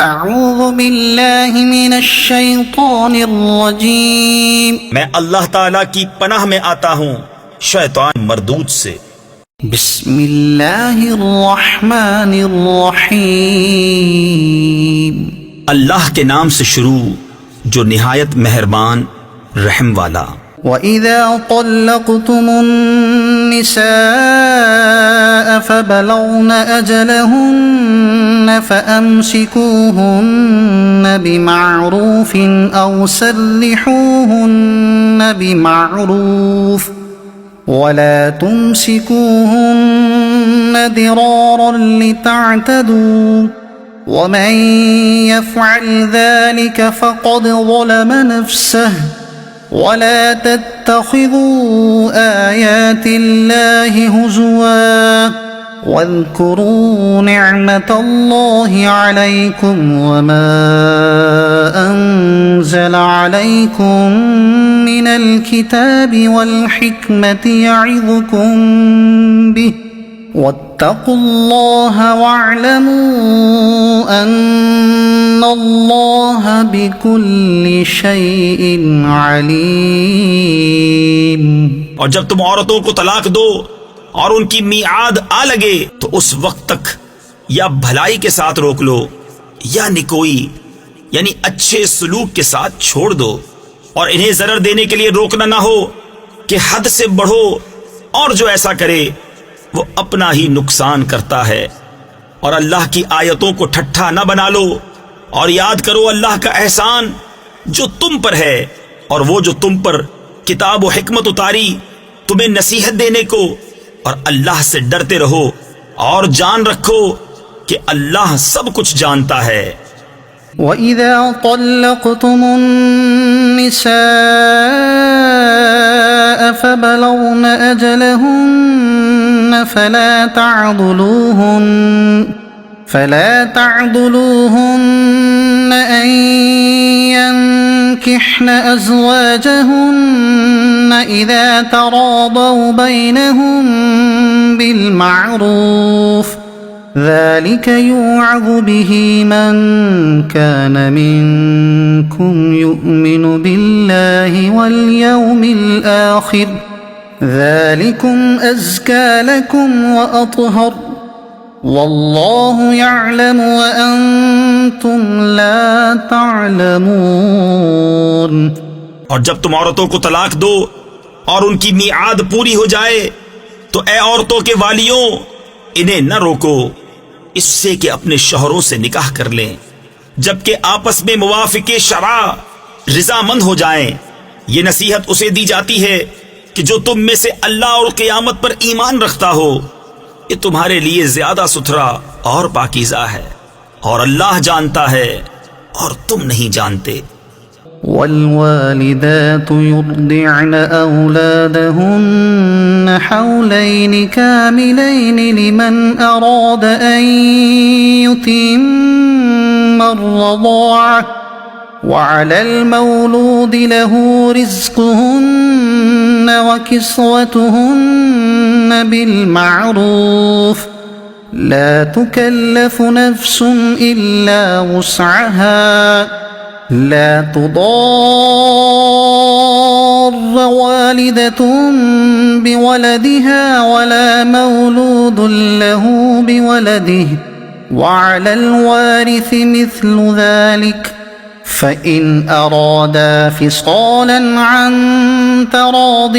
अऊज़ु बिल्लाहि मिनश्शैतानिर्रजीम। मैं अल्लाह ताला की पनाह में आता हूँ शैतान मरदूद से। बिस्मिल्लाहिर्रहमानिर्रहीम। अल्लाह के नाम से शुरू जो निहायत मेहरबान रहम वाला। वइज़ा तल्लक़्तुमुन्निसाअ फ़बलग़्न अजलहुन्न फ़अम्सिकूहुन्न बिमअरूफ़िन औ सर्रिहूहुन्न बिमअरूफ़ वला तुमसिकूहुन्न दिरारन लितअतदू वमन यफ़अल ज़ालिक फ़क़द ज़लम नफ़्सह वला तत्तख़िज़ू आयातिल्लाहि हुज़ुवा वज़्कुरू निअमतल्लाहि अलैकुम वमा अंज़ल अलैकुम मिनल किताबि वल हिक्मति यइज़ुकुम बिहि वत्तक़ुल्लाह वअलमू अन्नल्लाह बिकुल्लि शैइन अलीम। और जब तुम औरतों को तलाक दो और उनकी मियाद आ लगे तो उस वक्त तक या भलाई के साथ रोक लो या निकोई यानी अच्छे सलूक के साथ छोड़ दो, और इन्हें जरर देने के लिए रोकना ना हो कि हद से बढ़ो, और जो ऐसा करे वो अपना ही नुकसान करता है। और अल्लाह की आयतों को ठट्ठा न बना लो, और याद करो अल्लाह का एहसान जो तुम पर है, और वो जो तुम पर किताब व हिकमत उतारी तुम्हें नसीहत देने को, और अल्लाह से डरते रहो और जान रखो कि अल्लाह सब कुछ जानता है। वइज़ा तल्लक़्तुमुन्निसाअ फ़बलग़्न अजलहुन्न فلا تعضلوهن أن ينكحن أزواجهن إذا تراضوا بينهم بالمعروف ذلك يوعظ به من كان منكم يؤمن بالله واليوم الآخر ذلكم أزكى لكم وأطهر वल्लाहु यअलमु व अंतुम ला तालमून। और जब तुम औरतों को तलाक दो और उनकी मियाद पूरी हो जाए तो ए औरतों के वालियों, इन्हें न रोको इससे कि अपने शौहरों से निकाह कर लें, जबकि आपस में मुवाफिके शरा रिजामंद हो जाएं। ये नसीहत उसे दी जाती है कि जो तुम में से अल्लाह और क़यामत पर ईमान रखता हो। ये तुम्हारे लिए ज्यादा सुथरा और पाकीज़ा है, और अल्लाह जानता है और तुम नहीं जानते। वल्वालिदातु युर्दिअन औलादहुन्न हौलैन कामिलैन लिमन अराद अन युतिम्मा अर्रज़ाअह वअलल मौलूदि लहू रिज़्क़ुहुन्न वकिस्वतुहुन्न बिलमारूफ ला तुकल्लफु नफ्सुन इल्ला वुस्अहा ला तुदार्र वालिदतुन बिवलदिहा वला मौलूदुन लहू बिवलदिहि वअलल वारिथि मिस्लु ज़ालिक फ़इन अरादा फ़िसालन अन तराद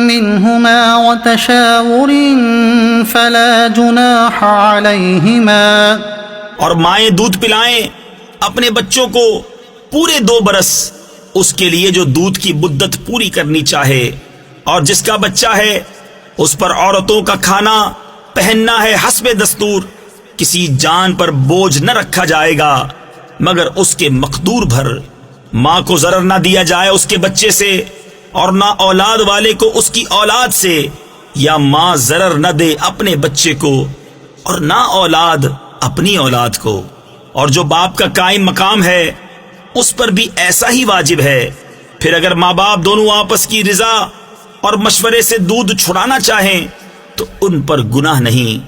मिनहुमा वतशावुरिन फ़ला जुनाह अलैहिमा। और माएँ दूध पिलाएं अपने बच्चों को पूरे 2 बरस, उसके लिए जो दूध की मुद्दत पूरी करनी चाहे, और जिसका बच्चा है उस पर औरतों का खाना पहनना है हस्बे दस्तूर। किसी जान पर बोझ न रखा जाएगा मगर उसके मकदूर भर। माँ को जरर ना दिया जाए उसके बच्चे से, और ना औलाद वाले को उसकी औलाद से, या माँ जरर न दे अपने बच्चे को और ना औलाद अपनी औलाद को। और जो बाप का कायम मकाम है उस पर भी ऐसा ही वाजिब है। फिर अगर माँ बाप दोनों आपस की रिजा और मशवरे से दूध छुड़ाना चाहें तो उन पर गुनाह नहीं।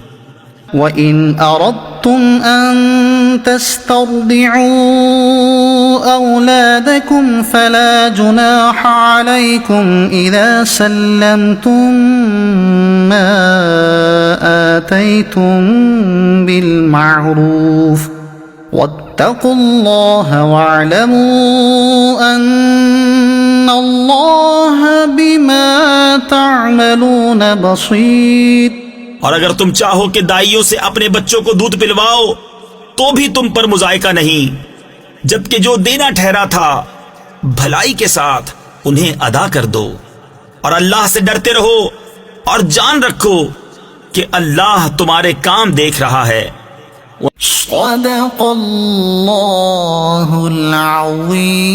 وإن أردتم أن تسترضعوا أولادكم فلا جناح عليكم إذا سلمتم ما آتيتم بالمعروف واتقوا الله واعلموا أن الله بما تعملون بصير। और अगर तुम चाहो कि दाइयों से अपने बच्चों को दूध पिलवाओ तो भी तुम पर मुजायका नहीं, जबकि जो देना ठहरा था भलाई के साथ उन्हें अदा कर दो। और अल्लाह से डरते रहो और जान रखो कि अल्लाह तुम्हारे काम देख रहा है। सदक़ल्लाहुल अज़ीम।